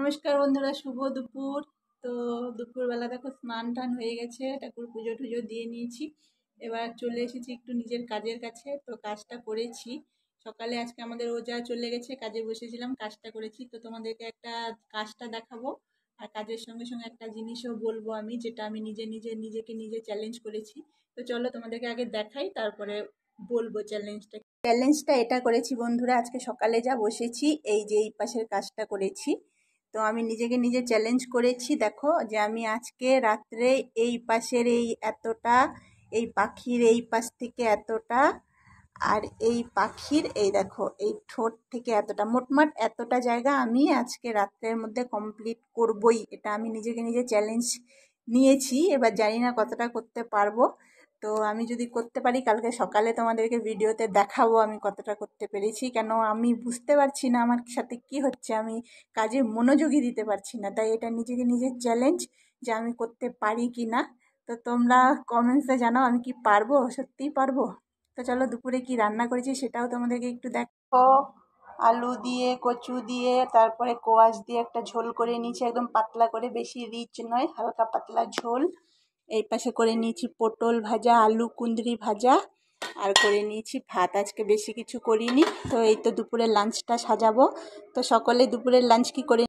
নমস্কার বন্ধুরা, শুভ দুপুর। তো দুপুরবেলা দেখো স্নান টান হয়ে গেছে, ঠাকুর পুজো টুজো দিয়ে নিয়েছি। এবার চলে এসেছি একটু নিজের কাজের কাছে। তো কাজটা করেছি সকালে, আজকে আমাদের ওজা চলে গেছে, কাজে বসেছিলাম, কাজটা করেছি। তো তোমাদেরকে একটা কাজটা দেখাবো, আর কাজের সঙ্গে সঙ্গে একটা জিনিসও বলবো আমি, যেটা আমি নিজেকে নিজে চ্যালেঞ্জ করেছি। তো চলো তোমাদেরকে আগে দেখাই, তারপরে বলবো চ্যালেঞ্জটা এটা করেছি বন্ধুরা। আজকে সকালে যা বসেছি, এই যে এই পাশের কাজটা করেছি। তো আমি নিজেকে নিজে চ্যালেঞ্জ করেছি, দেখো যে আমি আজকে রাত্রে এই পাশের এই এতটা, এই পাখির এই পাশ থেকে এতটা, আর এই পাখির এই দেখো এই ঠোঁট থেকে এতটা, মোটমাট এতটা জায়গা আমি আজকে রাত্রের মধ্যে কমপ্লিট করবই। এটা আমি নিজেকে নিজে চ্যালেঞ্জ নিয়েছি। এবার জানি না কতটা করতে পারবো। তো আমি যদি করতে পারি, কালকে সকালে তোমাদেরকে ভিডিওতে দেখাবো আমি কতটা করতে পেরেছি। কেন আমি বুঝতে পারছি না আমার সাথে কি হচ্ছে, আমি কাজে মনোযোগী দিতে পারছি না। তাই এটা নিজেকে নিজের চ্যালেঞ্জ যে আমি করতে পারি কি না। তো তোমরা কমেন্টসে জানাও আমি কি পারবো, সত্যিই পারবো। তো চলো দুপুরে কি রান্না করেছি সেটাও তোমাদেরকে একটু দেখো। আলু দিয়ে, কচু দিয়ে, তারপরে কোয়াশ দিয়ে একটা ঝোল করে নিয়েছি, একদম পাতলা করে, বেশি রিচ নয়, হালকা পাতলা ঝোল। এই পাশে করে নিয়েছি পটল ভাজা, আলু কুঁদরি ভাজা, আর করে নিয়েছি ভাত। আজকে বেশি কিছু করিনি। তো এই তো দুপুরের লাঞ্চটা সাজাবো। তো সকলে দুপুরের লাঞ্চ কি করে